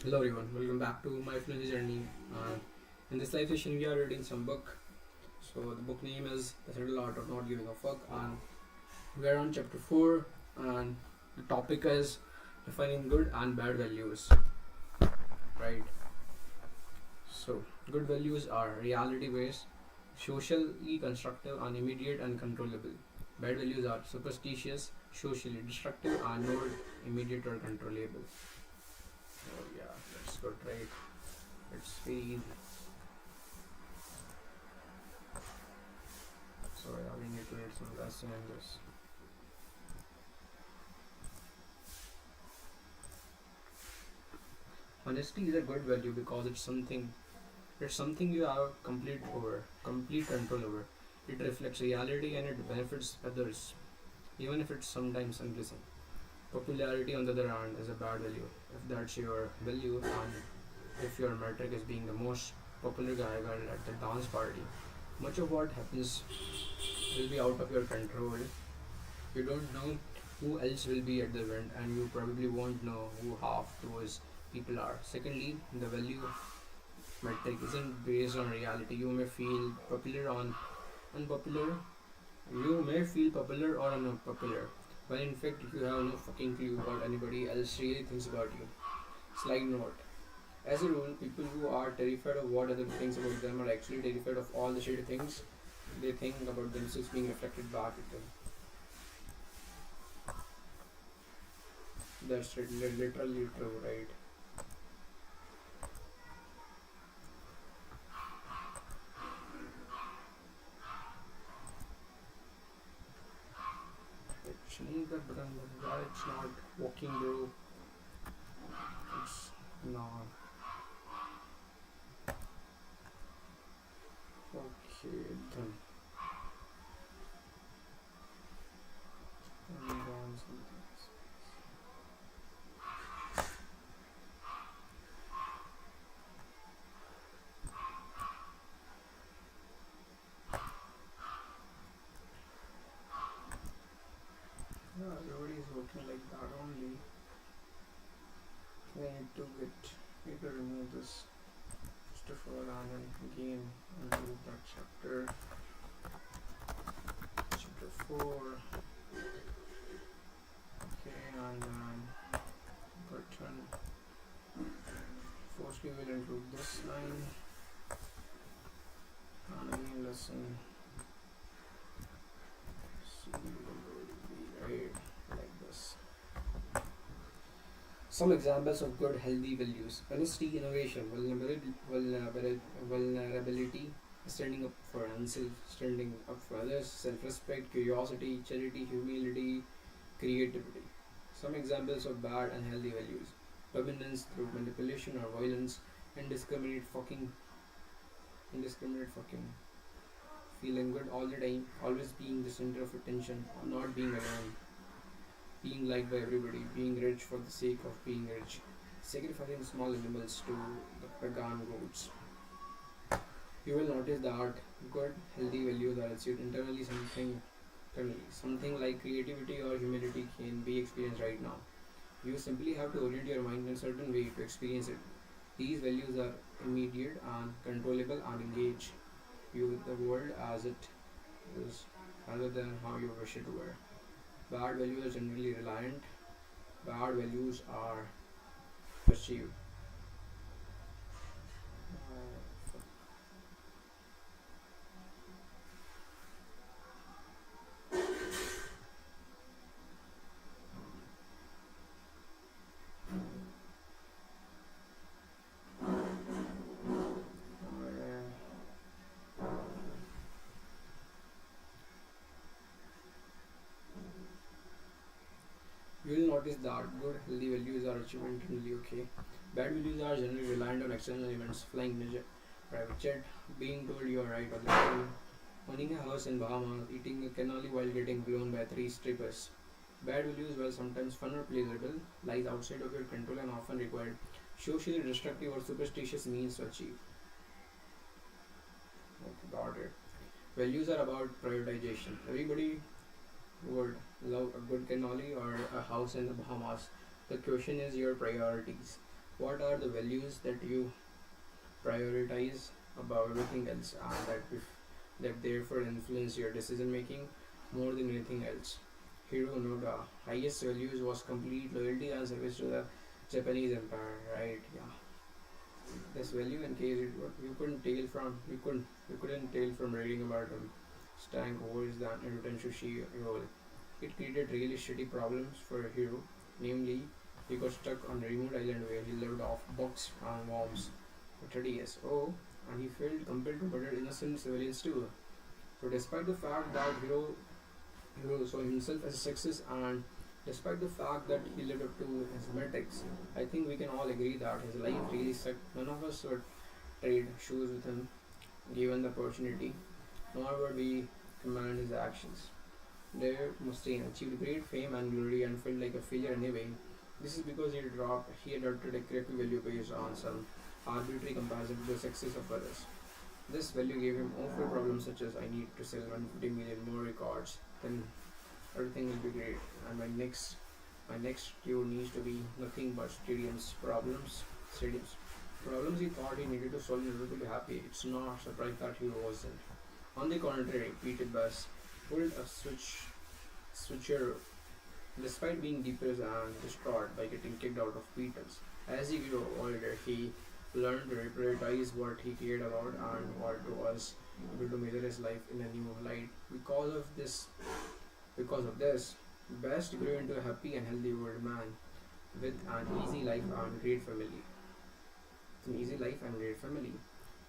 Hello everyone, welcome back to My Fluency Journey. In this live session, we are reading some book. So the book name is The Subtle Art of Not Giving a Fuck, and we are on chapter 4, and the topic is defining good and bad values. Right. So good values are reality-based, socially constructive, and immediate and controllable. Bad values are superstitious, socially destructive, and not immediate or controllable. Oh yeah, that's good, right? It's very easy. So yeah, we need to read some lesson in this. Honesty is a good value because it's something you have complete control over. It reflects reality and it benefits others, even if it's sometimes unpleasant. Popularity, on the other hand, is a bad value. If that's your value, and if your metric is being the most popular guy girl at the dance party, much of what happens will be out of your control. You don't know who else will be at the event, and you probably won't know who half those people are. Secondly, the value metric isn't based on reality. You may feel popular on unpopular. You may feel popular or unpopular, when in fact you have no fucking clue what anybody else really thinks about you. Slide note. As a rule, people who are terrified of what other thinks about them are actually terrified of all the shitty things they think about themselves being reflected back at them. That's literally true, right? Change that button, but why it's not working, bro? It's not. Okay, done. And on something. Yeah, everybody is working like that only. I need to need to remove this first of all, and then again undo that chapter 4. Okay, and then button. Firstly, we'll include this line, and again lesson C will be right like this. Some examples of good, healthy values: honesty, innovation, vulnerability, standing up for oneself, standing up for others, self-respect, curiosity, charity, humility, creativity. Some examples of bad, unhealthy values: dominance through manipulation or violence, indiscriminate fucking, feeling good all the time, always being the center of attention, or not being alone, being liked by everybody, being rich for the sake of being rich, sacrificing small animals to the pagan gods. You will notice that good, healthy values are achieved internally. Something like creativity or humility can be experienced right now. You simply have to orient your mind in a certain way to experience it. These values are immediate and controllable and engage you with the world as it is rather than how you wish it were. Bad values are generally reliant. Bad values are perceived. You will notice that good, healthy values are achieved internally, okay? Bad values are generally reliant on external events, flying in a private jet, being told you are right all the time, owning a house in Bahamas, eating a cannoli while getting blown by 3 strippers. Bad values, while sometimes fun or pleasurable, lies outside of your control and often require socially destructive or superstitious means to achieve. Okay, got it. Values are about prioritization. Everybody would love a good cannoli or a house in the Bahamas. The question is your priorities. What are the values that you prioritize above everything else, and that therefore influence your decision making more than anything else? Hiro Noda, highest values was complete loyalty and service to the Japanese Empire, right? Yeah. This value, in case you couldn't tell from reading about him, Stank Wars than Return Sushi role. It created really shitty problems for a hero, namely, he got stuck on a remote island where he lived off bugs and worms for 30 years. Oh, and he felt compelled to murder innocent civilians too. So, despite the fact that Hero saw himself as a success, and despite the fact that he lived up to his metrics, I think we can all agree that his life really sucked. None of us would trade shoes with him given the opportunity, nor would we command his actions. Dave Mustaine achieved great fame and glory and felt like a failure anyway. This is because he adopted a correct value based on some arbitrary comparison to the success of others. This value gave him awful problems such as I need to sell 150 million more records, then everything will be great. And my next cue needs to be nothing but stadiums. Problems he thought he needed to solve in order to be happy. It's not surprised that he wasn't. On the contrary, Peter Bass pulled a switcher despite being depressed and distraught by getting kicked out of Beatles. As he grew older, he learned to prioritize what he cared about and what was able to measure his life in a new light. Because of this, Best grew into a happy and healthy old man with an easy life and great family. An easy life and great family.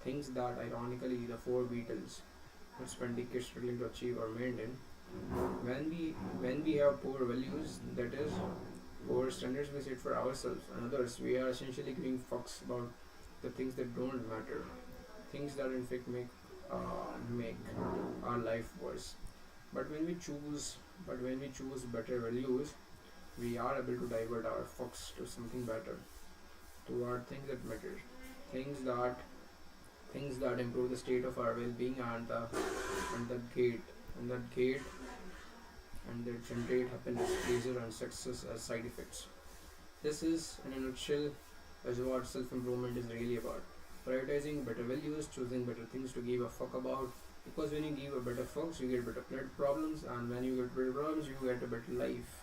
Things that ironically the four Beatles would spend decades struggling to achieve or maintain. When we have poor values, that is, poor standards we set for ourselves and others, we are essentially giving fucks about the things that don't matter, things that in fact make our life worse. But when we choose better values, we are able to divert our fucks to something better, toward things that matter, things that things that improve the state of our well-being and that gate and that gate and that generate happiness, pleasure, and success as side effects. This is, in a nutshell, is what self-improvement is really about. Prioritizing better values, choosing better things to give a fuck about. Because when you give a better fucks, you get better problems, and when you get better problems, you get a better life.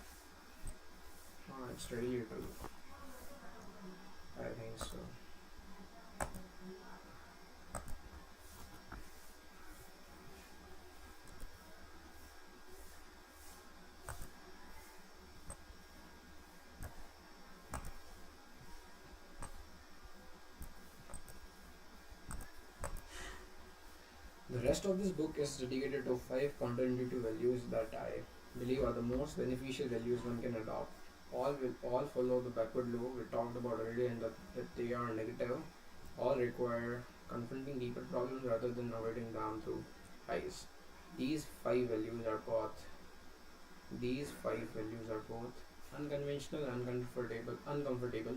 It's really true. I think so. The rest of this book is dedicated to 5 counterintuitive values that I believe are the most beneficial values one can adopt. All follow the backward law we talked about earlier, and that they are negative. All require confronting deeper problems rather than avoiding them through highs. These five values are both these five values are both unconventional and uncomfortable,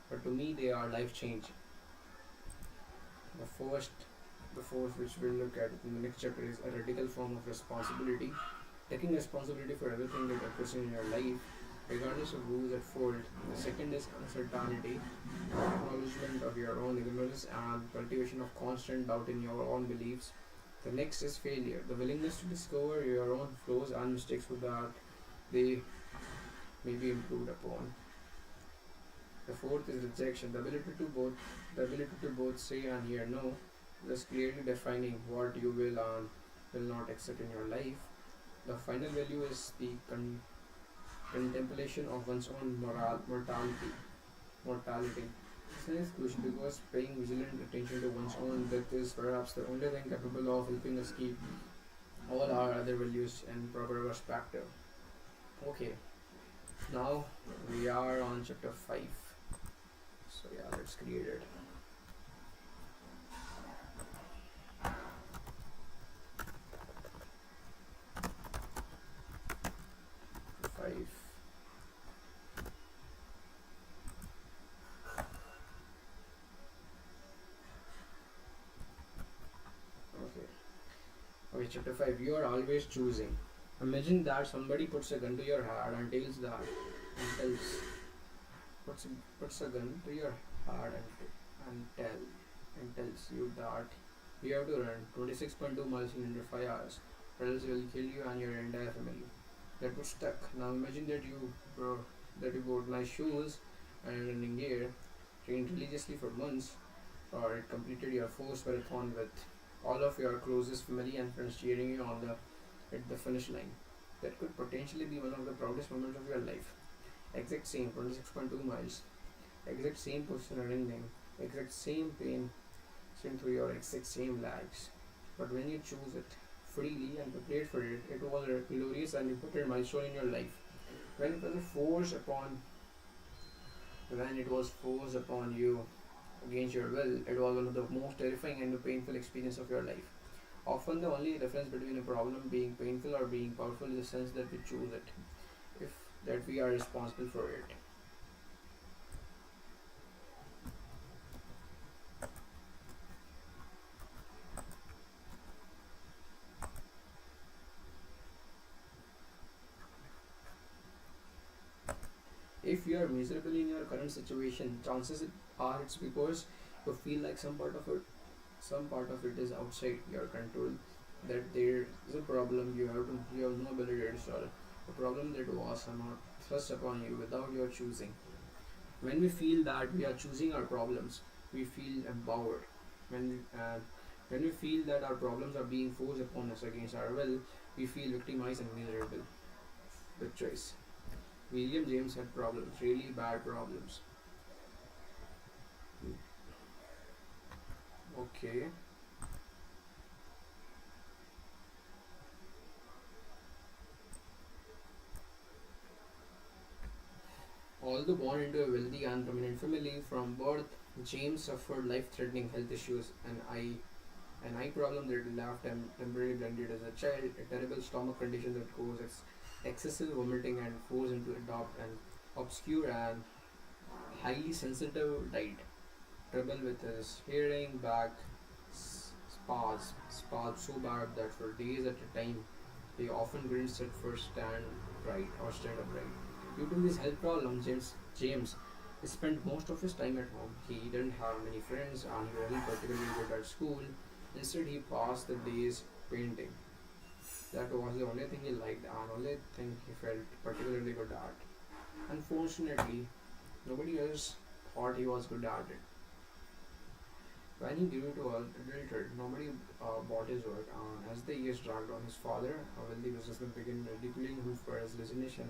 but to me they are life changing. The first The fourth, which we'll look at in the next chapter, is a radical form of responsibility. Taking responsibility for everything that occurs in your life, regardless of who is at fault. The second is uncertainty, acknowledgement of your own ignorance, and cultivation of constant doubt in your own beliefs. The next is failure, the willingness to discover your own flaws and mistakes so that they may be improved upon. The fourth is rejection, the ability to both say and hear no, thus clearly defining what you will and will not accept in your life. The final value is the contemplation of one's own mortality. This is crucial because paying vigilant attention to one's own death is perhaps the only thing capable of helping us keep all our other values in proper perspective. Okay, now we are on chapter 5. So yeah, let's create it. 5. Okay. Okay, chapter 5. You are always choosing. Imagine that somebody puts a gun to your head and tells puts a gun to your heart and tells you that you have to run 26.2 miles in under 5 hours, or else it will kill you and your entire family. That was stuck. Now imagine that you bought nice shoes and running gear, trained religiously for months, or it completed your first marathon with all of your closest family and friends cheering you on the at the finish line. That could potentially be one of the proudest moments of your life. Exact same 26.2 miles, exact same position running them, exact same pain sent through your exact same legs. But when you choose it freely and prepared for it, it was a glorious and important milestone in your life. When it was forced upon when it was forced upon you against your will, it was one of the most terrifying and painful experience of your life. Often the only difference between a problem being painful or being powerful is the sense that we choose it, if that we are responsible for it. If you are miserable in your current situation, chances are it's because you feel like some part of it is outside your control. That there is a problem you have no ability to solve. A problem that was somehow thrust upon you without your choosing. When we feel that we are choosing our problems, we feel empowered. When we feel that our problems are being forced upon us against our will, we feel victimized and miserable. Good choice. William James had problems, really bad problems. Okay. Although born into a wealthy and prominent family from birth, James suffered life-threatening health issues, an eye problem that left him temporarily blinded as a child, a terrible stomach condition that caused excessive vomiting and forced him to adopt an obscure and highly sensitive diet. Trouble with his hearing, back, spasms so bad that for days at a time he often couldn't sit for stand upright. Due to this health problem, James spent most of his time at home. He didn't have many friends and he wasn't particularly good at school. Instead, he passed the days painting. That was the only thing he liked and only thing he felt particularly good at. Unfortunately, nobody else thought he was good at it. When he grew to adulthood, nobody bought his work, and as the years dragged on, his father, a wealthy businessman, began ridiculing him for his laziness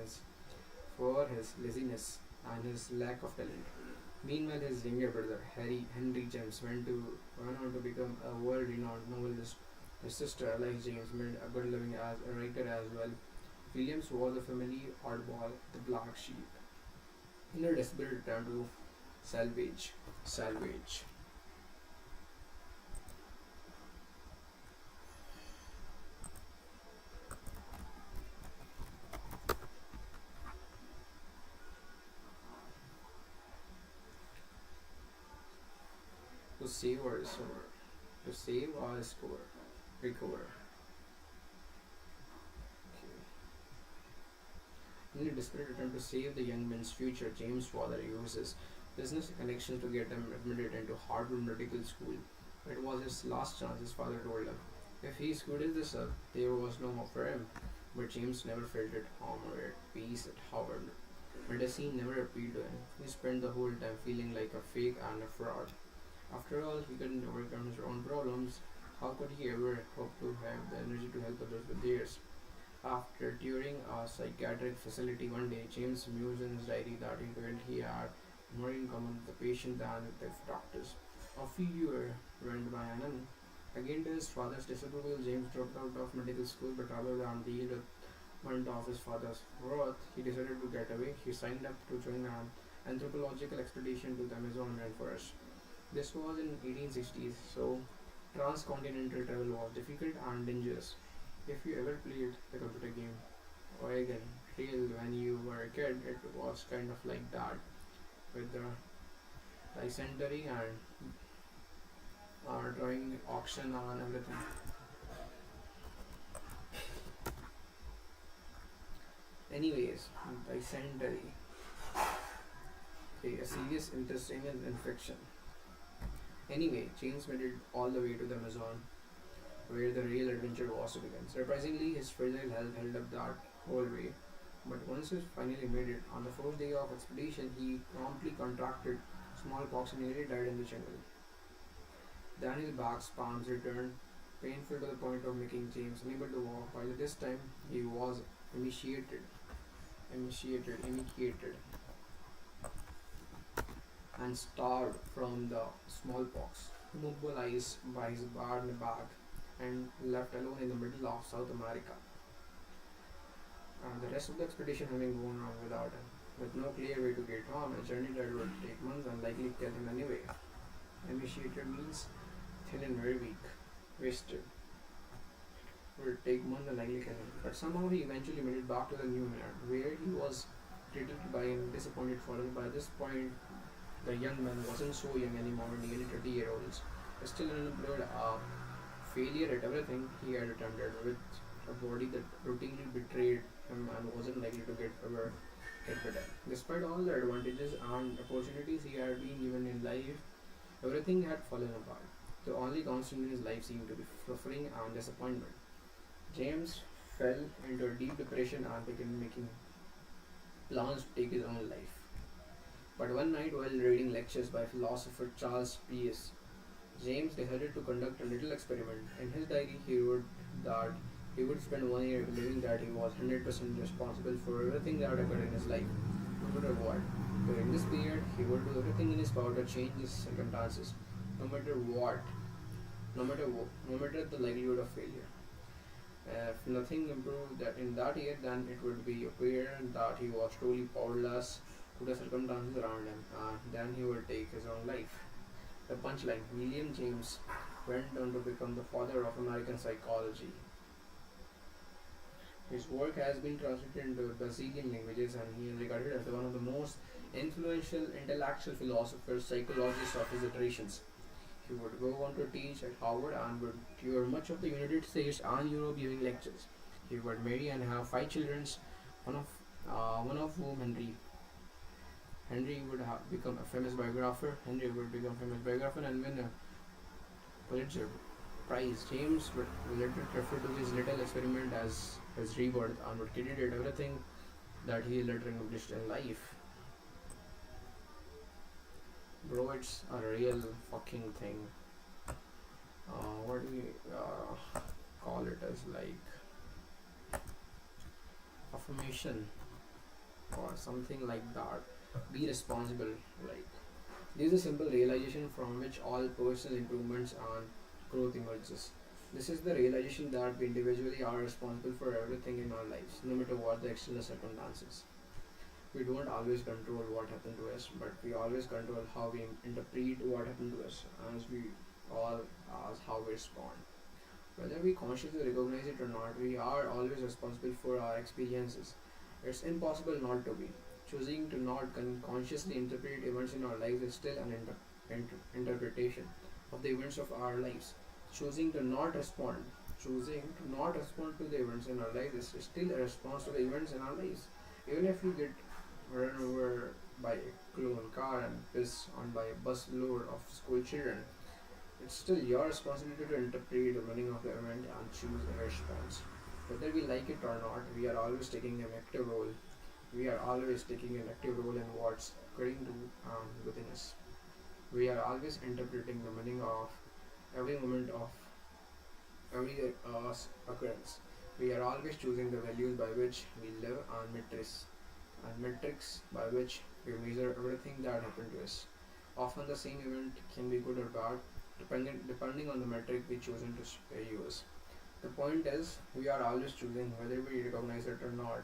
and his lack of talent. Meanwhile, his younger brother, Henry James, went on to become a world-renowned novelist. His sister, Alice James, made a good living as a writer as well. Williams was a family oddball, the black sheep, in a desperate attempt to salvage. To save or restore, to save or recover. In a desperate attempt to save the young man's future, James' father uses business connections to get him admitted into Harvard Medical School. It was his last chance, his father told him. If he screwed this up, there was no hope for him. But James never felt at home or at peace at Harvard. Medicine never appealed to him. He spent the whole time feeling like a fake and a fraud. After all, he couldn't overcome his own problems. How could he ever hope to have the energy to help others with theirs? After touring a psychiatric facility one day, James mused in his diary that he felt he had more in common with the patient than with the doctors. A few years went by and again to his father's disapproval, James dropped out of medical school, but rather than deal with one of his father's wrath, he decided to get away. He signed up to join an anthropological expedition to the Amazon rainforest. This was in 1860s, so transcontinental travel was difficult and dangerous. If you ever played the computer game Oregon Trail when you were a kid, it was kind of like that, with the dysentery and drawing auction and everything. Anyways, dysentery. a serious intestinal infection. Anyway, James made it all the way to the Amazon, where the real adventure was to begin. Surprisingly, his fragile health held up that whole way. But once he finally made it, on the first day of expedition, he promptly contracted smallpox and nearly died in the jungle. Then his back spasms returned, painful to the point of making James unable to walk. By this time, he was emaciated, emaciated, and starved from the smallpox, immobilized by his bad back, and left alone in the middle of South America. And the rest of the expedition having gone on without him, with no clear way to get home, a journey that would take months and likely kill him anyway. Emaciated means thin and very weak, wasted. Would take months and likely kill him. But somehow he eventually made it back to the New Zealand, where he was treated by a disappointed father. By this point, the young man wasn't so young anymore, nearly 30-year-olds. Still unemployed, a failure at everything he had attempted, with a body that routinely betrayed him and wasn't likely to get better. Despite all the advantages and opportunities he had been given in life, everything had fallen apart. The only constant in his life seemed to be suffering and disappointment. James fell into a deep depression and began making plans to take his own life. But one night, while reading lectures by philosopher Charles Peirce, James decided to conduct a little experiment. In his diary, he wrote that he would spend 1 year believing that he was 100% responsible for everything that occurred in his life, no matter what. During this period, he would do everything in his power to change his circumstances, no matter what, no matter the likelihood of failure. If nothing improved in that year, then it would be apparent that he was truly powerless to the circumstances around him, and then he would take his own life. The punchline: William James went on to become the father of American psychology. His work has been translated into Brazilian languages, and he is regarded as one of the most influential intellectual philosophers, psychologists of his iterations. He would go on to teach at Harvard and would tour much of the United States and Europe giving lectures. He would marry and have 5 children, one of whom Henry would become a famous biographer. Henry would become a famous biographer and win a Pulitzer Prize. James would later refer to his little experiment as his rebirth and would credit everything that he later accomplished in life. Bro, it's a real fucking thing. What do we call it as, like, affirmation or something like that. Be responsible. Like, this is a simple realization from which all personal improvements and growth emerges. This is the realization that we individually are responsible for everything in our lives, no matter what the external circumstances. We don't always control what happened to us, but we always control how we interpret what happened to us, as how we respond. Whether we consciously recognize it or not, we are always responsible for our experiences. It's impossible not to be. Choosing to not consciously interpret events in our lives is still an interpretation of the events of our lives. Choosing to not respond, choosing to not respond to the events in our lives is still a response to the events in our lives. Even if we get run over by a clone car and pissed on by a bus load of school children, it's still your responsibility to interpret the meaning of the event and choose a response. Whether we like it or not, we are always taking an active role. We are always taking an active role in what's occurring to within us. We are always interpreting the meaning of every moment of every occurrence. We are always choosing the values by which we live and metrics by which we measure everything that happened to us. Often the same event can be good or bad, depending on the metric we chosen to use. The point is, we are always choosing whether we recognize it or not.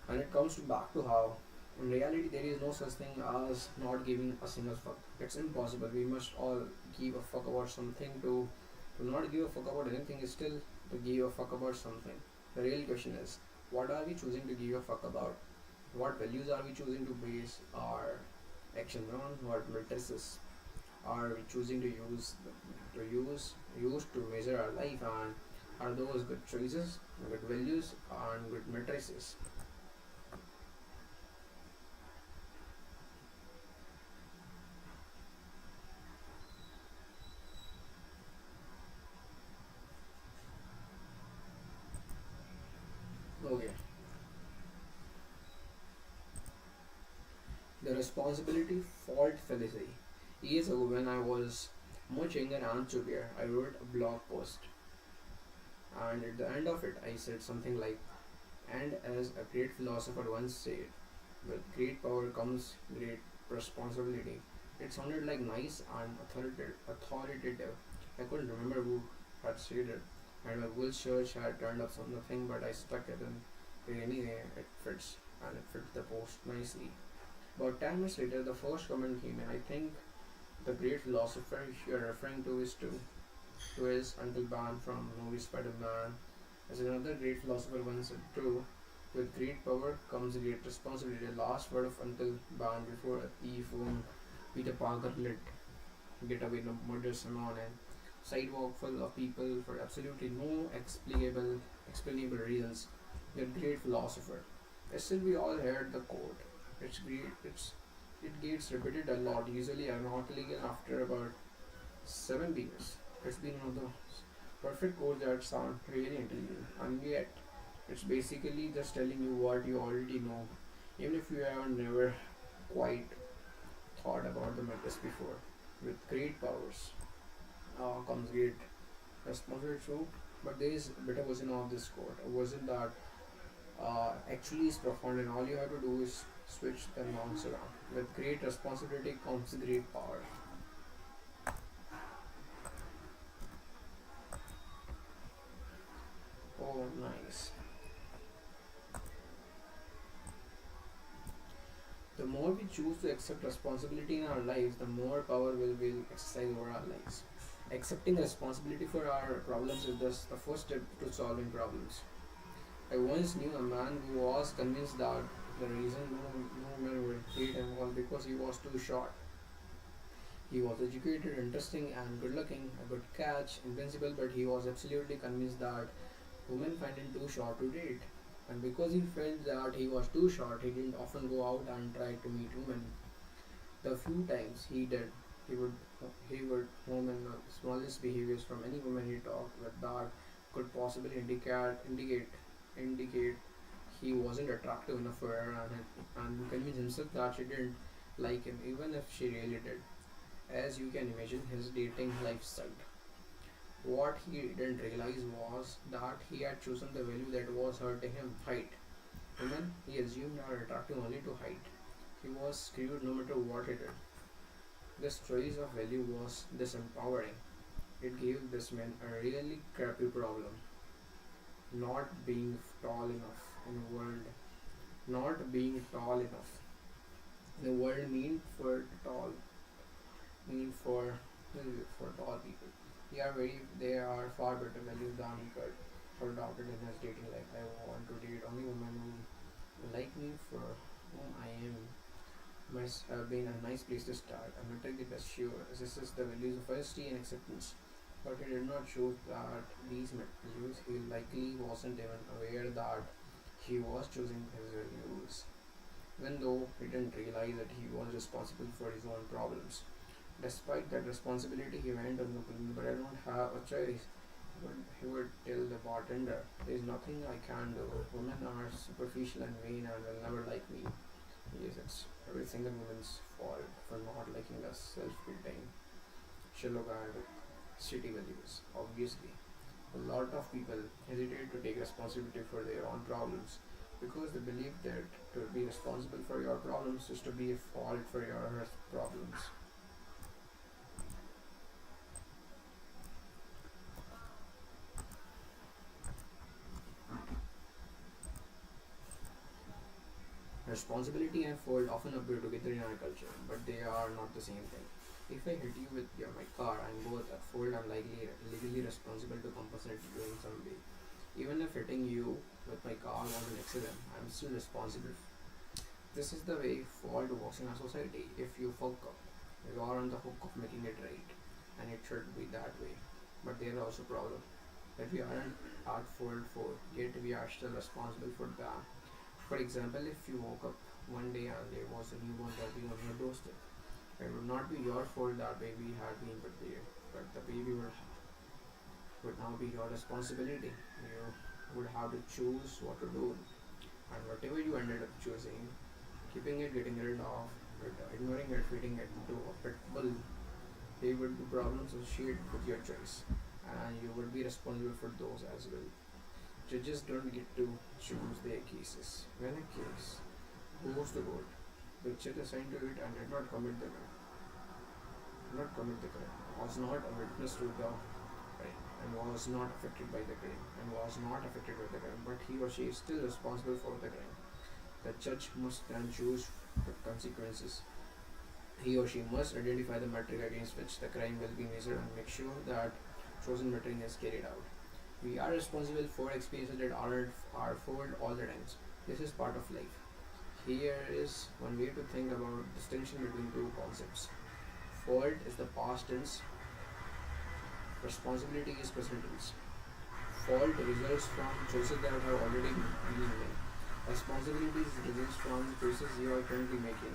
And it comes back to how, in reality, there is no such thing as not giving a single fuck. It's impossible. We must all give a fuck about something. To not give a fuck about anything is still to give a fuck about something. The real question is, what are we choosing to give a fuck about? What values are we choosing to base our actions on? What matrices are we choosing to use to measure our life, and are those good choices, good values, and good matrices? Okay, the responsibility fault fallacy. Years ago, when I was much younger and severe, I wrote a blog post, and at the end of it, I said something like, "And as a great philosopher once said, with great power comes great responsibility." It sounded like nice and authoritative. I couldn't remember who had said it, and my Google search had turned up some nothing, but I stuck it in anyway. It fits, and it fits the post nicely. About 10 minutes later, the first comment came in. "I think the great philosopher you're referring to is Uncle Ben from movie Spider-Man. As another great philosopher once said, true, with great power comes great responsibility." The last word of Uncle Ben before a thief whom Peter Parker let get away the murders him on a sidewalk full of people for absolutely no explainable reasons. The great philosopher. Still, we all heard the quote. It's great. It gets repeated a lot, usually ironically after about 7 years. It's been one of the perfect quotes that sound really intelligent, and yet it's basically just telling you what you already know, even if you have never quite thought about the matters before. With great powers comes great responsibility too, but there is a better version of this quote, a version that actually is profound, and all you have to do is switch the nouns around. With great responsibility comes great power. Oh, nice. The more we choose to accept responsibility in our lives, the more power will exercise over our lives. Accepting responsibility for our problems is just the first step to solving problems. I once knew a man who was convinced that the reason no women would date him was because he was too short. He was educated, interesting, and good looking, a good catch, invincible, but he was absolutely convinced that women find him too short to date. And because he felt that he was too short, he didn't often go out and try to meet women. The few times he did, he would he would home in the smallest behaviors from any woman he talked with that could possibly indicate he wasn't attractive enough for her, and convince himself that she didn't like him even if she really did. As you can imagine, his dating life sucked. What he didn't realize was that he had chosen the value that was hurting him, height. Women he assumed are attractive only to height. He was screwed no matter what he did. This choice of value was disempowering. It gave this man a really crappy problem. Not being tall enough in the world. Not being tall enough. The world mean for tall people. They are far better values than he could have doubted in his dating life. I want to date only women who like me for whom I am. Must have been a nice place to start. I'm not the best sure. This is the values of honesty and acceptance. But he did not show that these values. He likely wasn't even aware that he was choosing his values, even though he didn't realize that he was responsible for his own problems. Despite that responsibility, he went on looking, but I don't have a choice. He would tell the bartender, "There is nothing I can do. Women are superficial and vain and will never like me." Yes, it's every single woman's fault for not liking a self-contained shallow guy with city values. Obviously, a lot of people hesitate to take responsibility for their own problems because they believe that to be responsible for your problems is to be a fault for your problems. Responsibility and fault often appear together in our culture, but they are not the same thing. If I hit you with my car, I'm both at fault and likely legally responsible to compensate you in some way. Even if hitting you with my car was an accident, I'm still responsible. This is the way fault works in our society. If you fuck up, you are on the hook of making it right, and it should be that way. But there are also problems. If we aren't at fault for yet we are still responsible for that. For example, if you woke up one day and there was a newborn baby on your doorstep, it would not be your fault that baby had been put there, but the baby would now be your responsibility. You would have to choose what to do, and whatever you ended up choosing, keeping it, getting rid of it, ignoring it, feeding it into a pit bull, there would be problems associated with your choice, and you would be responsible for those as well. Judges don't get to choose their cases. When a case goes to court, the judge assigned to it and did not commit the crime, was not a witness to the crime, and was not affected by the crime, but he or she is still responsible for the crime. The judge must then choose the consequences. He or she must identify the metric against which the crime will be measured and make sure that chosen metric is carried out. We are responsible for experiences that aren't our fault all the times. This is part of life. Here is one way to think about distinction between two concepts. Fault is the past tense, responsibility is present tense. Fault results from choices that have already been made. Responsibilities results from choices you are currently making.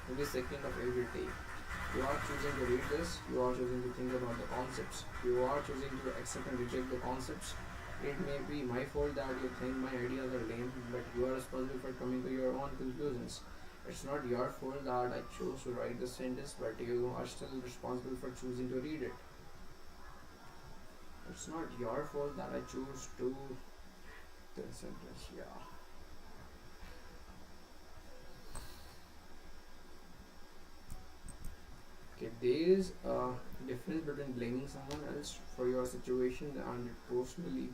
Every second of every day. You are choosing to read this, you are choosing to think about the concepts, you are choosing to accept and reject the concepts. It may be my fault that you think my ideas are lame, but you are responsible for coming to your own conclusions. It's not your fault that I chose to write this sentence, but you are still responsible for choosing to read it. It's not your fault that I choose to the sentence, yeah. Okay, there is a difference between blaming someone else for your situation and it personally,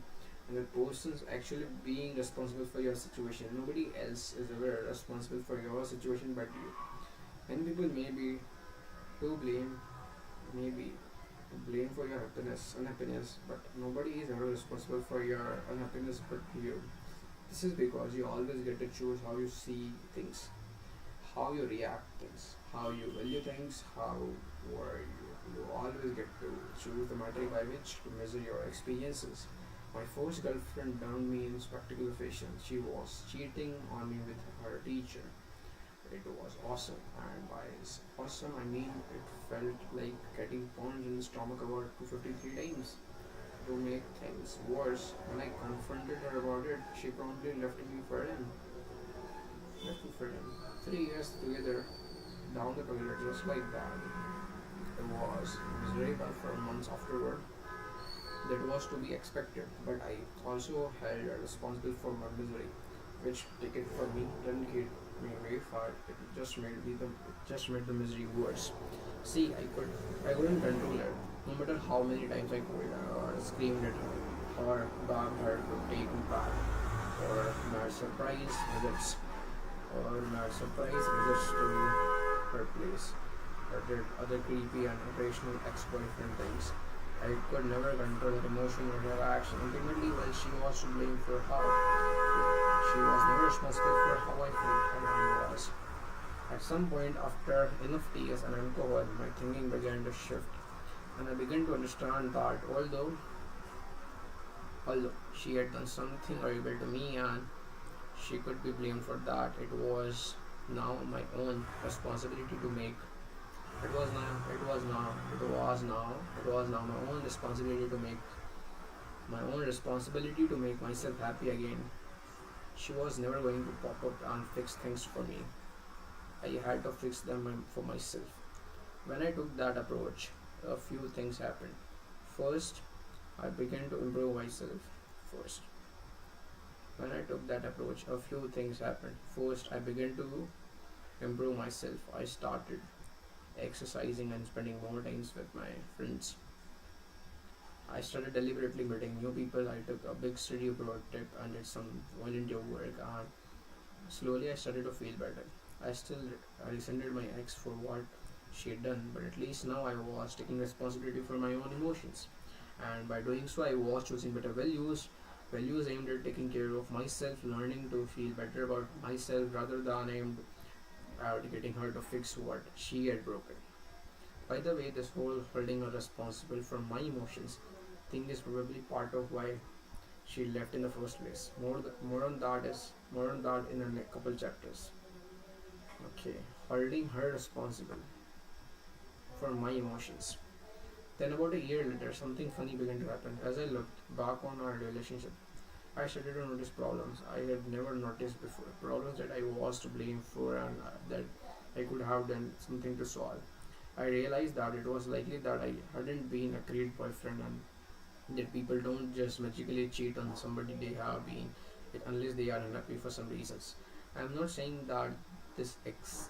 and the person's actually being responsible for your situation. Nobody else is ever responsible for your situation but you. Many people may be to blame, maybe to blame for your unhappiness, but nobody is ever responsible for your unhappiness but you. This is because you always get to choose how you see things, how you react things, how you value things, how were you. You always get to choose the metric by which to measure your experiences. My first girlfriend dumped me in spectacle fashion. She was cheating on me with her teacher. It was awesome, and by awesome I mean it felt like getting punched in the stomach about 253 times. To make things worse, when I confronted her about it, she promptly left me for him. Left me for him. 3 years together, down the toilet just like that. It was miserable for months afterward. That was to be expected, but I also held responsible for my misery, which take it for me didn't get me very far. It just made the misery worse. See, I couldn't control her. No matter how many times I called her or screamed at her or begged her to take me back or made surprise visits to her place or did other creepy and irrational ex-boyfriend things. I could never control her emotion or her action. Ultimately, while she was to blame for how she was never responsible for how I felt and I was. At some point, after enough tears and alcohol, my thinking began to shift, and I began to understand that although she had done something horrible to me and she could be blamed for that, it was now my own responsibility to make myself happy again. She was never going to pop up and fix things for me. I had to fix them for myself. When I took that approach, a few things happened. First, I began to improve myself. First, when I took that approach, a few things happened. First, I began to improve myself. I started exercising and spending more times with my friends. I started deliberately meeting new people. I took a big study abroad trip and did some volunteer work, and slowly I started to feel better. I still resented my ex for what she had done, but at least now I was taking responsibility for my own emotions. And by doing so, I was choosing better values aimed at taking care of myself, learning to feel better about myself rather than aimed at getting her to fix what she had broken. By the way, this whole holding her responsible for my emotions thing is probably part of why she left in the first place. More on that in a couple chapters. Okay, holding her responsible for my emotions. Then about a year later, something funny began to happen. As I looked back on our relationship, I started to notice problems I had never noticed before. Problems that I was to blame for and that I could have done something to solve. I realized that it was likely that I hadn't been a great boyfriend and that people don't just magically cheat on somebody they have been with unless they are unhappy for some reasons. I'm not saying that this ex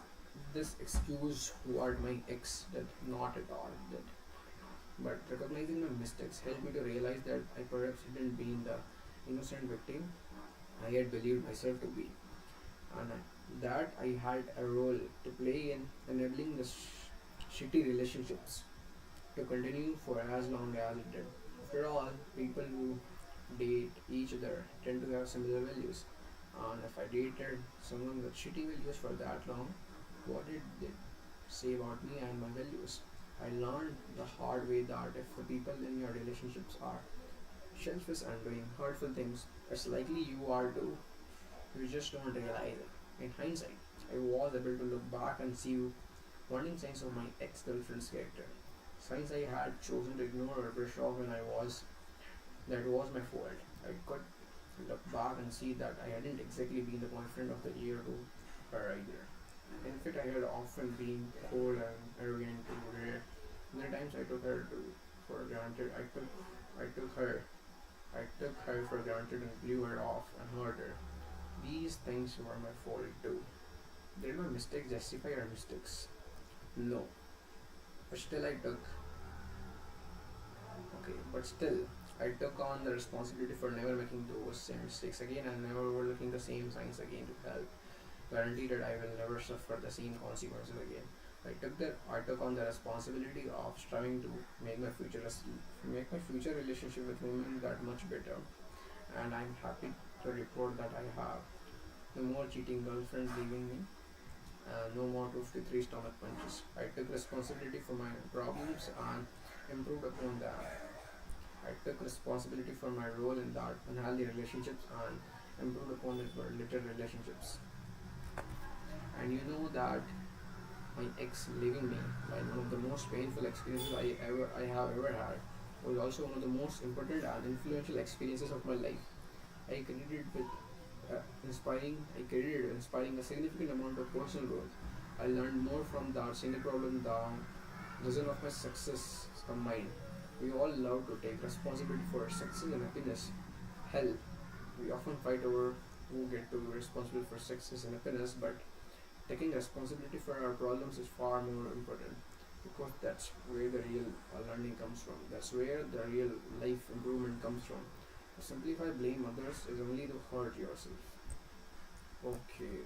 this excuse what my ex did, not at all that, but recognizing my mistakes helped me to realize that I perhaps hadn't been the innocent victim I had believed myself to be, and that I had a role to play in enabling the shitty relationships to continue for as long as it did. After all, people who date each other tend to have similar values. And if I dated someone with shitty values for that long, what did they say about me and my values? I learned the hard way that if the people in your relationships are selfish and doing hurtful things, it's likely you are too. You just don't realize it. In hindsight, I was able to look back and see warning signs of my ex-girlfriend's character. Signs I had chosen to ignore or brush off when I was that was my fault. I could look back and see that I hadn't exactly been the boyfriend of the year to her either. In fact, I had often been cold and arrogant to her. Many times I took her to for granted. I took her for granted and blew her off and hurt her. These things were my fault too. Did my mistakes justify her mistakes? No. But still I took but still I took on the responsibility for never making those same mistakes again and never overlooking the same signs again to help guarantee that I will never suffer the same consequences again. I took on the responsibility of striving to make my future relationship with women that much better. And I'm happy to report that I have no more cheating girlfriends leaving me, no more 53 stomach punches. I took responsibility for my problems and improved upon them. I took responsibility for my role in that unhealthy relationships and improved upon it for later relationships. And you know that my ex leaving me, like one of the most painful experiences I have ever had, was also one of the most important and influential experiences of my life. I credited with inspiring a significant amount of personal growth. I learned more from that single problem than dozen of my success combined. We all love to take responsibility for our success and happiness. Hell, we often fight over who get to be responsible for success and happiness, but taking responsibility for our problems is far more important because that's where the real learning comes from. That's where the real life improvement comes from. To simplify, blame others is only to hurt yourself. Okay.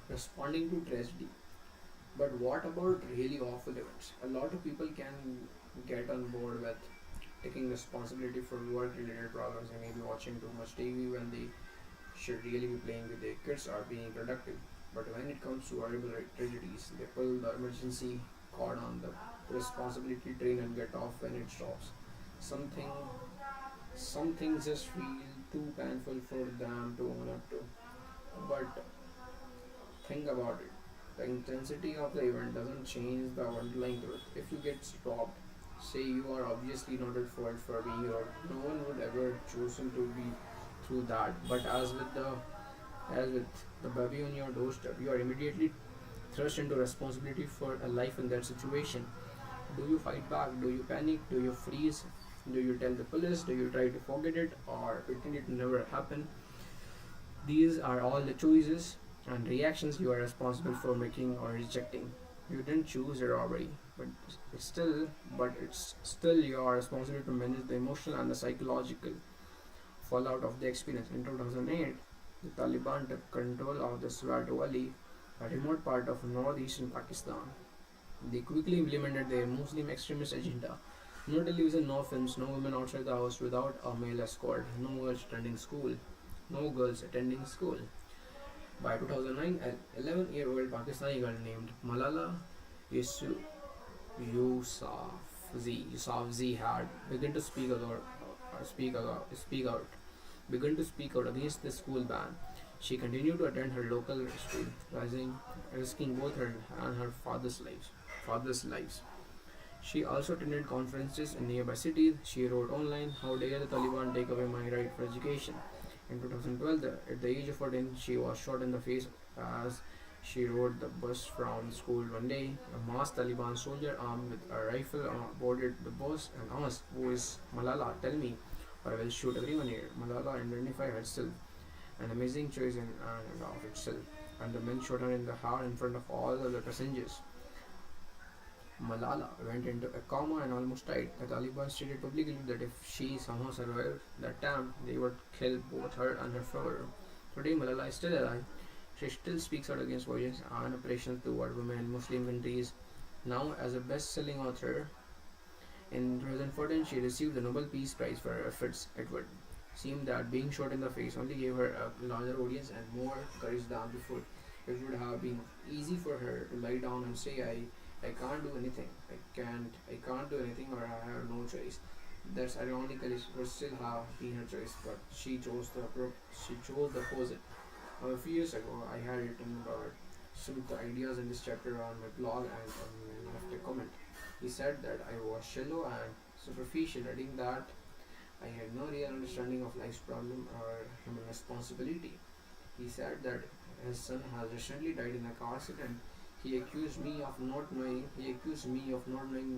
Responding to tragedy. But what about really awful events? A lot of people can get on board with taking responsibility for work related problems. They may be watching too much TV when they should really be playing with their kids or being productive. But when it comes to horrible tragedies, they pull the emergency cord on the responsibility train and get off when it stops. Something, some things just feel too painful for them to own up to. But think about it. The intensity of the event doesn't change the underlying truth. If you get robbed, say you are obviously not at fault for being robbed. No one would ever chosen to be through that. But as with the baby on your doorstep, you are immediately thrust into responsibility for a life in that situation. Do you fight back? Do you panic? Do you freeze? Do you tell the police? Do you try to forget it or pretend it never happened? These are all the choices and reactions you are responsible for making or rejecting. You didn't choose a robbery, but it's still your responsibility to manage the emotional and the psychological fallout of the experience. In 2008, the Taliban took control of the Swat Valley, a remote part of northeastern Pakistan. They quickly implemented their Muslim extremist agenda, No television, no films, no women outside the house without a male escort, no girls attending school, no girls attending school. By 2009, an 11-year-old Pakistani girl named Malala Yousafzai Yousafzai had begun to speak out, begun to speak out against the school ban. She continued to attend her local school, risking both her and her father's lives. She also attended conferences in nearby cities. She wrote online, "How dare the Taliban take away my right for education?" In 2012, at the age of 14, she was shot in the face as she rode the bus from school one day. A masked Taliban soldier armed with a rifle boarded the bus and asked, "Who is Malala? Tell me, or I will shoot everyone here." Malala identified herself, an amazing choice in and of itself, and the men shot her in the heart in front of all the other passengers. Malala went into a coma and almost died. The Taliban stated publicly that if she somehow survived the attempt, they would kill both her and her father. Today, Malala is still alive. She still speaks out against violence and oppression toward women in Muslim countries. Now, as a best-selling author, in 2014, she received the Nobel Peace Prize for her efforts. It would seem that being shot in the face only gave her a larger audience and more courage than before. It would have been easy for her to lie down and say, I can't do anything. I can't do anything or I have no choice." That's ironically would still have been her choice, but she chose the opposite. A few years ago, I had written about some of the ideas in this chapter on my blog, and left a comment. He said that I was shallow and superficial, adding that I had no real understanding of life's problem or human responsibility. He said that his son has recently died in a car accident. He accused me of not knowing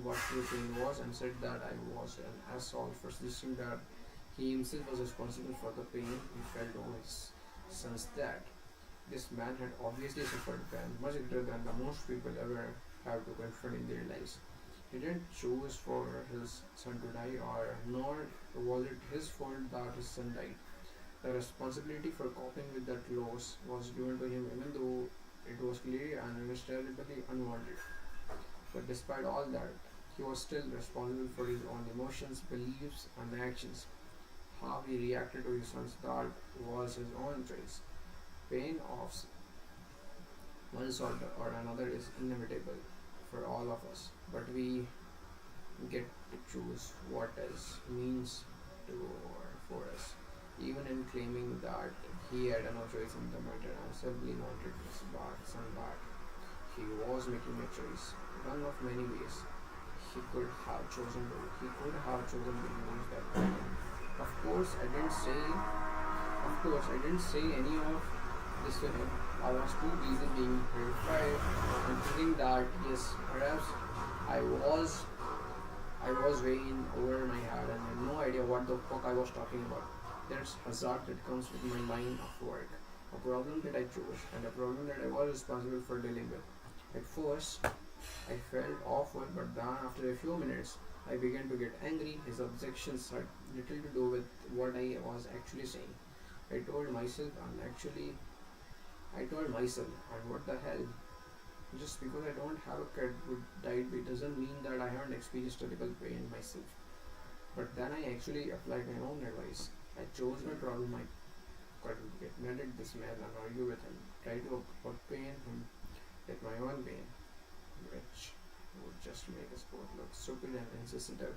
what true pain was, and said that I was an asshole for suggesting that he himself was responsible for the pain he felt over his son's death. This man had obviously suffered pain much greater than the most people ever have to confront in their lives. He didn't choose for his son to die, or nor was it his fault that his son died. The responsibility for coping with that loss was given to him, even though it was clearly and understandably unwanted. But despite all that, he was still responsible for his own emotions, beliefs, and actions. How he reacted to his son's death was his own choice. Pain of one sort or another is inevitable for all of us, but we get to choose what is means to or for us. Even in claiming that he had no choice in the matter and simply wanted his son back, he was making a choice. One of many ways he could have chosen to. He could have chosen to use that weapon. Of course, I didn't say. Of course, I didn't say any of this to him. I was too busy being terrified and thinking that yes, perhaps I was I was way in over my head and had no idea what the fuck I was talking about. There's hazard that comes with my line of work, a problem that I chose, and a problem that I was responsible for dealing with. At first, I felt awful, but then after a few minutes, I began to get angry. His objections had little to do with what I was actually saying. I told myself, and what the hell? Just because I don't have a kid who died, it doesn't mean that I haven't experienced terrible pain myself. But then I actually applied my own advice. I chose my problem. I could get mad at this man and argue with him, try to outpain him with my own pain, which would just make us both look stupid and insensitive.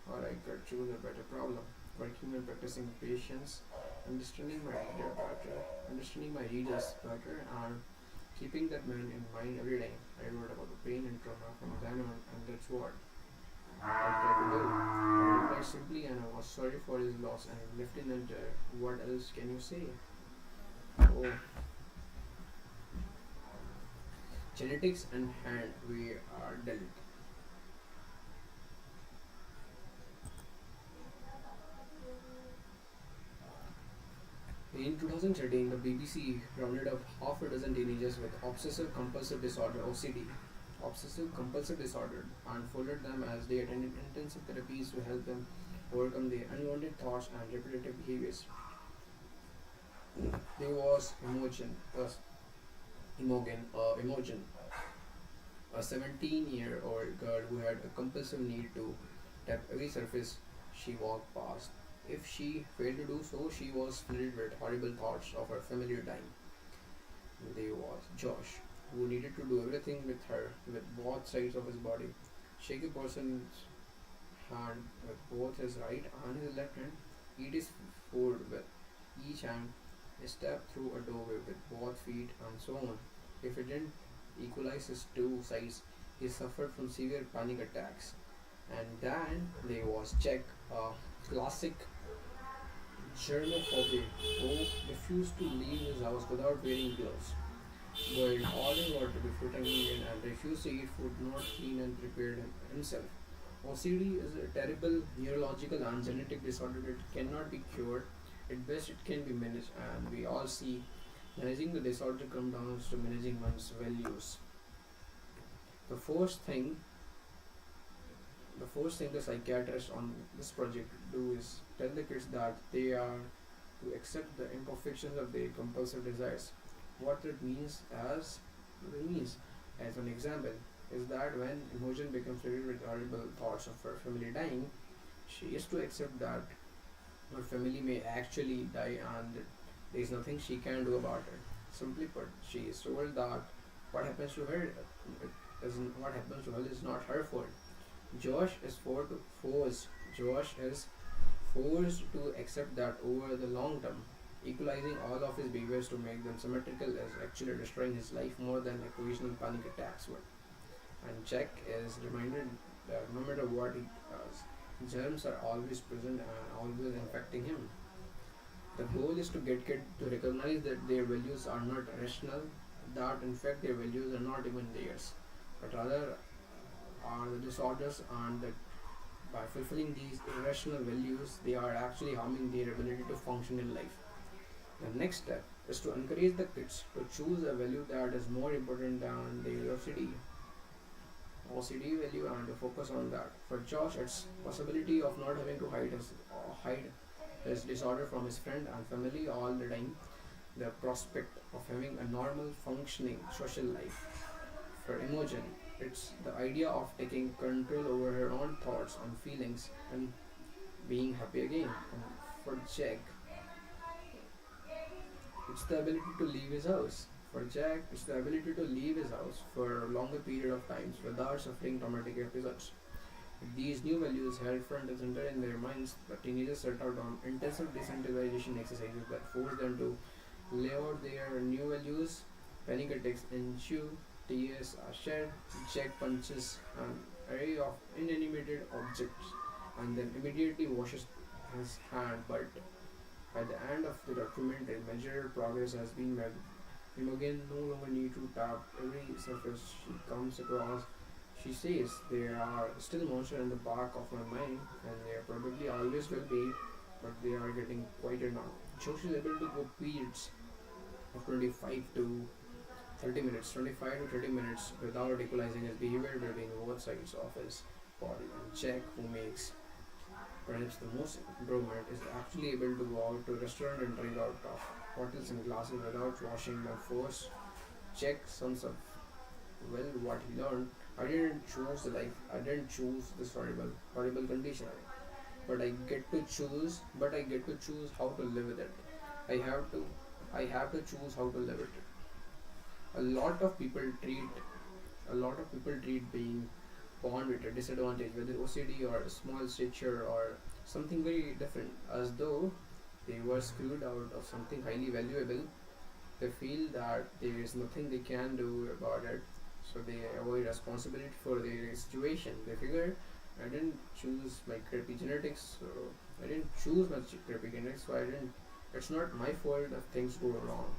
Or I could choose a better problem, working on practicing patience, understanding my readers better, and keeping that man in mind every day. I wrote about the pain and trauma from then on, and that's what I tried to do. I replied simply, and I was sorry for his loss, and left it at there. What else can you say? Oh, genetics and hand we are dealt. In 2013, the BBC rounded up half a dozen teenagers with obsessive compulsive disorder (obsessive compulsive disorder) and followed them as they attended intensive therapies to help them overcome their unwanted thoughts and repetitive behaviors. There was Imogen, a 17-year-old girl who had a compulsive need to tap every surface she walked past. If she failed to do so, she was filled with horrible thoughts of her family dying. There was Josh, who needed to do everything with her, with both sides of his body. Shake a person's hand with both his right and his left hand, eat his food with each hand, step through a doorway with both feet, and so on. If he didn't equalize his two sides, he suffered from severe panic attacks. And then there was Jack, a classic germaphobe who refused to leave his house without wearing gloves, boiled all in water before taking in, and refused to eat food not clean and prepared himself. OCD is a terrible neurological and genetic disorder that cannot be cured. At best, it can be managed, and we all see managing the disorder comes down to managing one's values. The first thing, the first thing the psychiatrists on this project do is tell the kids that they are to accept the imperfections of their compulsive desires. What it means as what it means, as an example, is that when emotion becomes filled with horrible thoughts of her family dying, she is to accept that her family may actually die and there is nothing she can do about it. Simply put, she is told that what happens to her what happens to her is not her fault. Josh is Josh is forced to accept that over the long term, equalizing all of his behaviors to make them symmetrical is actually destroying his life more than occasional panic attacks would. And Jack is reminded that no matter what he does, germs are always present and always infecting him. The goal is to get kids to recognize that their values are not rational, that in fact their values are not even theirs, but rather are the disorders, and that by fulfilling these irrational values, they are actually harming their ability to function in life. The next step is to encourage the kids to choose a value that is more important than their OCD value, and to focus on that. For Josh, it's possibility of not having to hide his disorder from his friend and family all the time. The prospect of having a normal functioning social life. For Imogen, it's the idea of taking control over her own thoughts and feelings and being happy again. And for Jack, it's the ability to leave his house. For Jack, it's the ability to leave his house for a longer period of times without suffering traumatic episodes. With these new values held front and center in their minds, the teenagers set out on intensive desensitization exercises that force them to lay out their new values. Panic attacks ensue, tears are shed, Jack punches an array of inanimate objects and then immediately washes his hand, but by the end of the document, a measured progress has been made. Imogen no longer need to tap every surface she comes across. She says, there are still monsters in the back of my mind, and there probably always will be, but they are getting quieter now. Josh is able to go periods of 25 to 30 minutes without equalizing his behavior between both sides of his body. And Jack, who makes perhaps the most improvement, is actually able to go out to a restaurant and drink out of bottles and glasses without washing them first. Jack sums up well what he learned. I didn't choose the life. I didn't choose this horrible condition. But I get to choose how to live with it. I have to. I have to choose how to live it. A lot of people treat. A lot of people treat being born with a disadvantage, whether OCD or a small stature or something very different, as though they were screwed out of something highly valuable. They feel that there is nothing they can do about it, so they avoid responsibility for their situation. They figure, I didn't choose my crappy genetics, so I didn't choose my crappy genetics, so I didn't. It's not my fault if things go wrong,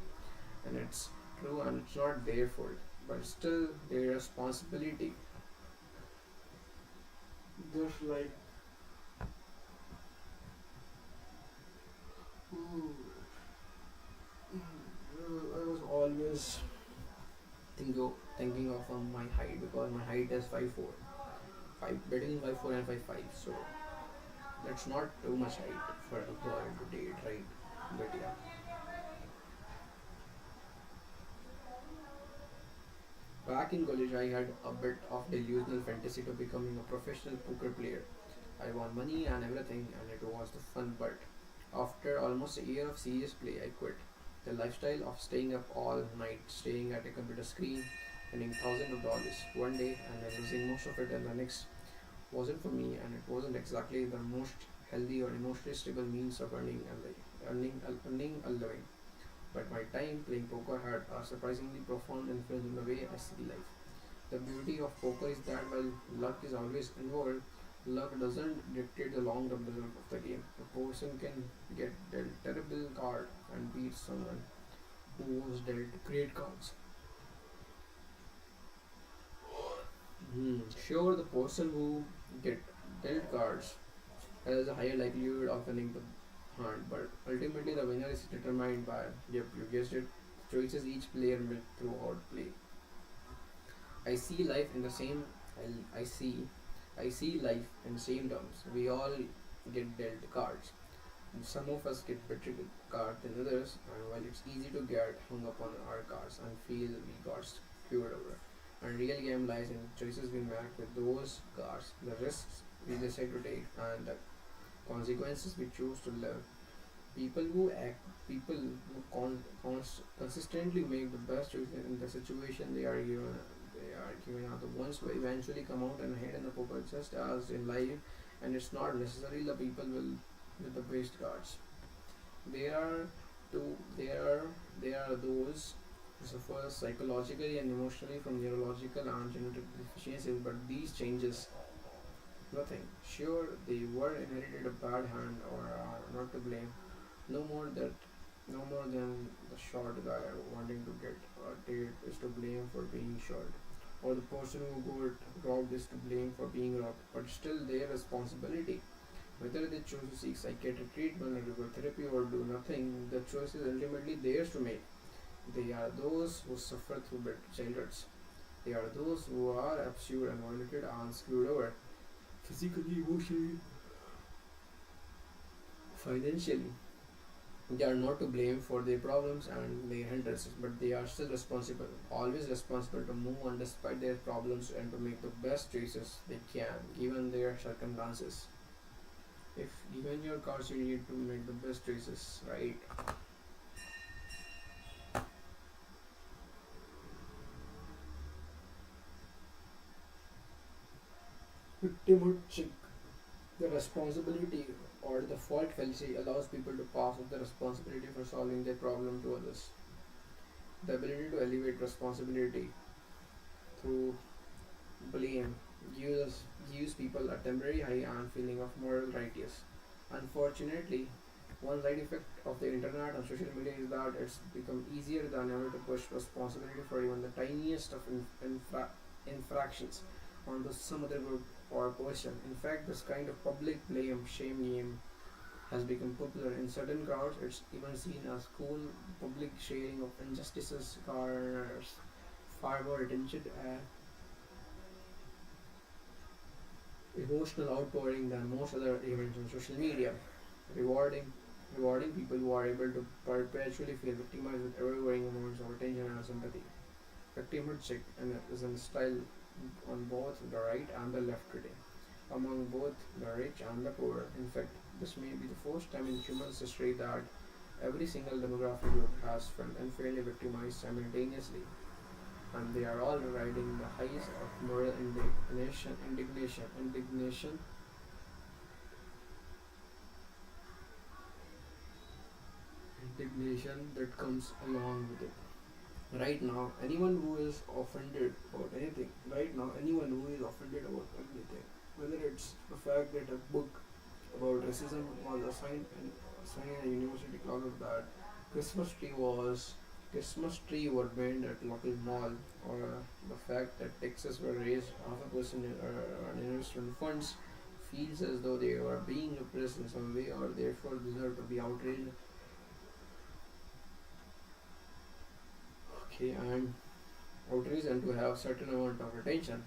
and it's true, and it's not their fault, but still their responsibility. Just like I was always thinking of my height, because my height is 5'4", between 5'4" and 5'5", so that's not too much height for a boy to date, right? But yeah, back in college, I had a bit of delusional fantasy to becoming a professional poker player. I won money and everything, and it was the fun. But after almost a year of serious play, I quit. The lifestyle of staying up all night, staying at a computer screen, winning thousands of dollars one day and then losing most of it in the next wasn't for me, and it wasn't exactly the most healthy or emotionally stable means of earning a living. But my time playing poker had a surprisingly profound influence on the way I see life. The beauty of poker is that while luck is always involved, luck doesn't dictate the long-term result of the game. A person can get dealt terrible card and beat someone who was dealt great cards. Sure, the person who get dealt cards has a higher likelihood of winning the hand, but ultimately the winner is determined by, yep, you guessed it, choices each player made throughout play. I see life in the same. I see. I see life in same terms. We all get dealt cards. Some of us get better cards than others, and while it's easy to get hung up on our cards and feel we got screwed over, and real game lies in choices we make with those cards, the risks we decide to take, and the consequences we choose to live. People who consistently make the best choices in the situation they are given are the ones who eventually come out and ahead in the poker, just as in life. And it's not necessarily the people will with the best cards. There are there are those who suffer psychologically and emotionally from neurological and genetic deficiencies, but these changes nothing. Sure, they were inherited a bad hand or are not to blame. No more that no more than the short guy wanting to get a date is to blame for being short. Or the person who got robbed is to blame for being robbed. But still their responsibility. Whether they choose to seek psychiatric treatment or go therapy or do nothing, the choice is ultimately theirs to make. They are those who suffer through bad childhoods. They are those who are abused and violated and screwed over. Physically, emotionally, financially. They are not to blame for their problems and their hindrances, but they are still responsible, always responsible to move on despite their problems and to make the best choices they can given their circumstances. If given your cards, you need to make the best choices, right? Victimhood check. The responsibility or the fault fallacy allows people to pass off the responsibility for solving their problem to others. The ability to elevate responsibility through blame gives people a temporary high and feeling of moral righteousness. Unfortunately, one side effect of the internet and social media is that it's become easier than ever to push responsibility for even the tiniest of infractions onto some other group or person. In fact, this kind of public blame shame game has become popular in certain crowds. It's even seen as cool. Public sharing of injustices garners far more attention and emotional outpouring than most other events on social media. Rewarding rewarding people who are able to perpetually feel victimized with ever-growing amounts of attention and sympathy. Victimhood check and is in style on both the right and the left today, among both the rich and the poor. In fact, this may be the first time in human history that every single demographic group has felt unfairly victimized simultaneously, and they are all riding the highs of moral indignation that comes along with it. Right now, anyone who is offended about anything, right now, anyone who is offended about anything, whether it's the fact that a book about racism was assigned in a university class, of that Christmas tree was Christmas tree were banned at local mall, or the fact that taxes were raised half a percent on investment funds, feels as though they are being oppressed in some way or therefore deserve to be outraged. Okay, and outraged and to have certain amount of attention.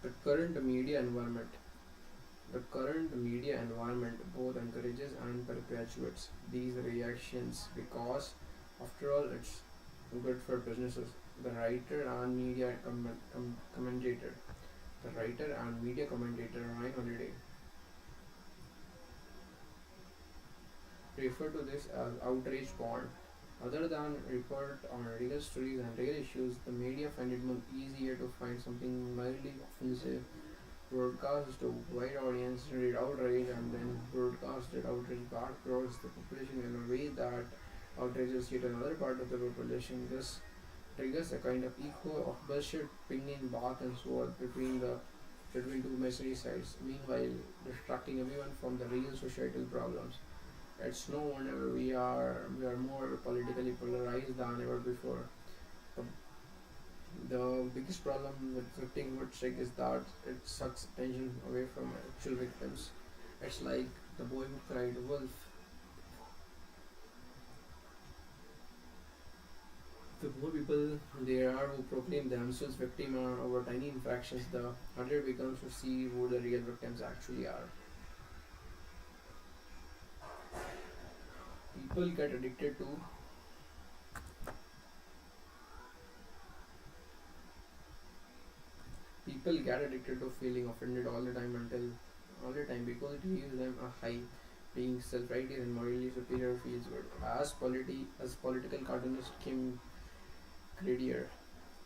The current media environment The current media environment both encourages and perpetuates these reactions because, after all, it's good for businesses. The writer and media commentator, the writer and media commentator Ryan Holiday refer to this as outrage porn. Other than report on real stories and real issues, the media find it more easier to find something mildly offensive, broadcast to wide audience, read outrage, and then broadcasted outrage back across the population in a way that outrages yet another part of the population. This triggers a kind of echo of bullshit pinging back and forth between two imaginary sides, meanwhile distracting everyone from the real societal problems. It's no wonder we are more politically polarized than ever before. The, the biggest problem with victim trick is that it sucks attention away from actual victims. It's like the boy who cried wolf. The more people there are who proclaim themselves victim over tiny infractions, the harder it becomes to see who the real victims actually are. People get addicted to People get addicted to feeling offended all the time because it gives them a high. Being self-righteous and morally superior feels good. As political cartoonist Kim Creedier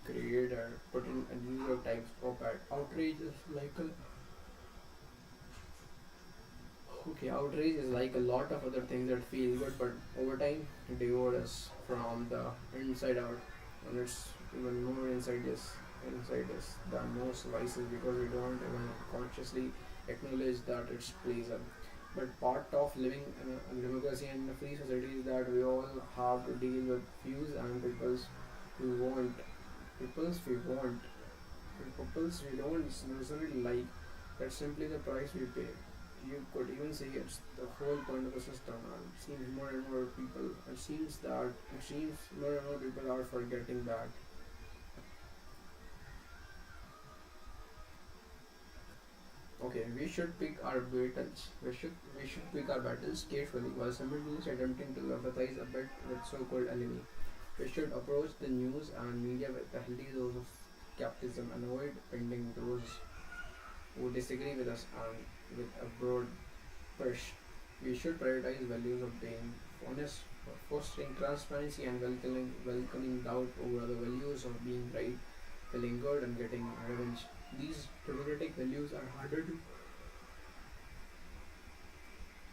creator put in a New York Times op-ed, outrage is like a lot of other things that feel good, but over time devour us from the inside out, and it's even more inside us than most vices because we don't even consciously acknowledge that it's pleasure. But part of living in a democracy and a free society is that we all have to deal with views and we want, peoples we want, and peoples we don't necessarily like. That's simply the price we pay. You could even say it's the whole point of the system, and it seems more and more people. It seems more and more people are forgetting that. Okay, we should pick our battles. We should pick our battles carefully while simultaneously attempting to empathize a bit with so-called enemy. We should approach the news and media with a healthy dose of skepticism and avoid offending those who disagree with us and with a broad brush. We should prioritize values of being honest, fostering transparency, and welcoming doubt over the values of being right, feeling good, and getting revenge. These democratic values are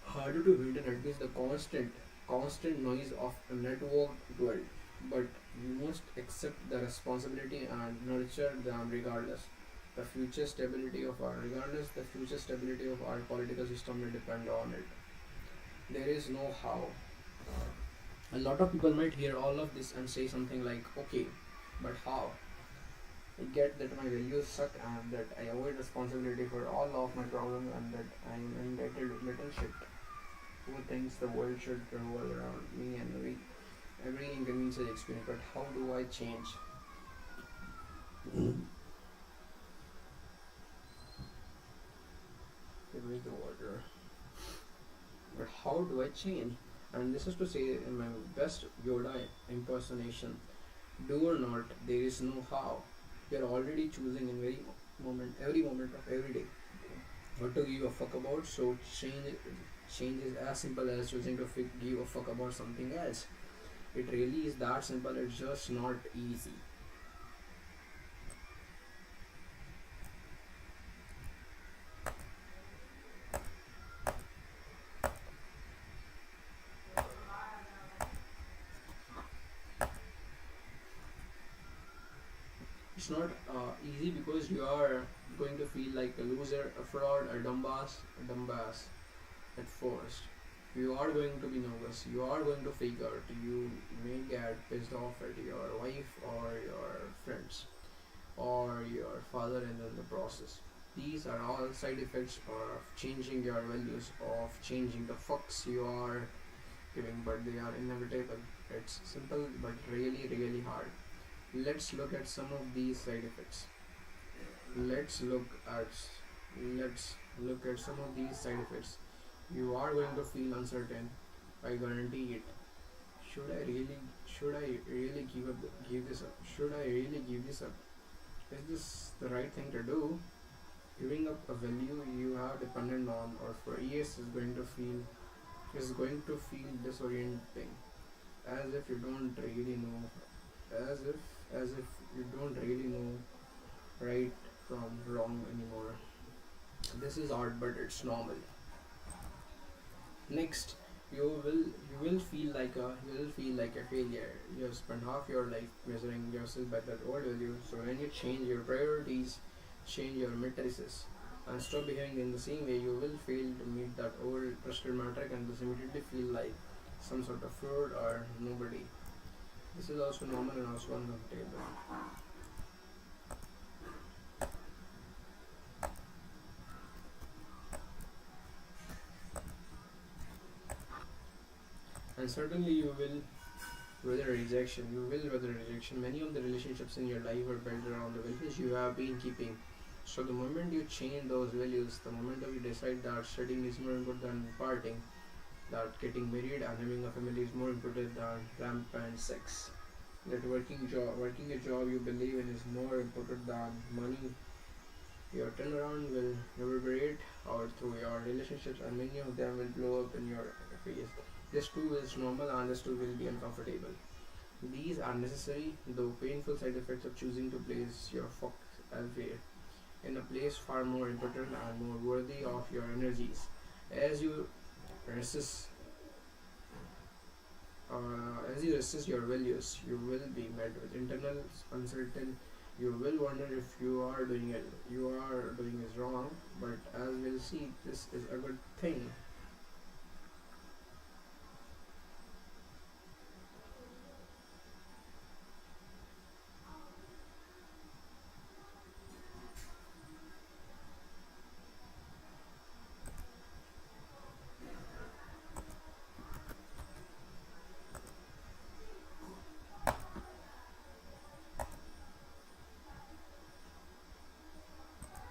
harder to maintain amidst the constant noise of a networked world. But we must accept the responsibility and nurture them regardless, the future stability of our political system will depend on it. There is no how. A lot of people might hear all of this and say something like, okay, but how? I get that my values suck and that I avoid responsibility for all of my problems and that I am entitled little shit who thinks the world should revolve around me and every inconvenience I experience. But how do I change? Give me the water. But how do I change? And this is to say in my best Yoda impersonation, do or not, there is no how. You are already choosing in every moment of every day what to give a fuck about. So change is as simple as choosing to give a fuck about something else. It really is that simple. It's just not easy. It's not easy because you are going to feel like a loser, a fraud, a dumbass at first. You are going to be nervous. You are going to fake out. You may get pissed off at your wife or your friends or your father in the process. These are all side effects of changing your values, of changing the fucks you are giving, but they are inevitable. It's simple but really, really hard. Let's look at some of these side effects. Let's look at let's look at some of these side effects. You are going to feel uncertain. I guarantee it. Should I really give this up? Should I really give this up? Is this the right thing to do? Giving up a value you have depended on or for years is going to feel is going to feel disorienting, as if you don't really know, as if you don't really know right from wrong anymore. This is odd, but it's normal. Next, you will feel like a failure. You have spent half your life measuring yourself by that old value. So when you change your priorities, change your matrices, and stop behaving in the same way, you will fail to meet that old trusted metric, and this immediately feel like some sort of fraud or nobody. This is also normal and also uncomfortable. And certainly you will weather rejection. You will weather rejection. Many of the relationships in your life are built around the values you have been keeping. So the moment you change those values, the moment that you decide that studying is more important than partying, that getting married and having a family is more important than rampant sex, that working a job you believe in is more important than money, your turnaround will reverberate out through your relationships, and many of them will blow up in your face. This too is normal, and this too will be uncomfortable. These are necessary, though painful side effects of choosing to place your focus elsewhere, in a place far more important and more worthy of your energies. As you resist, as you resist your values, you will be met with internal uncertainty. You will wonder if you are doing is wrong, but as we'll see, this is a good thing.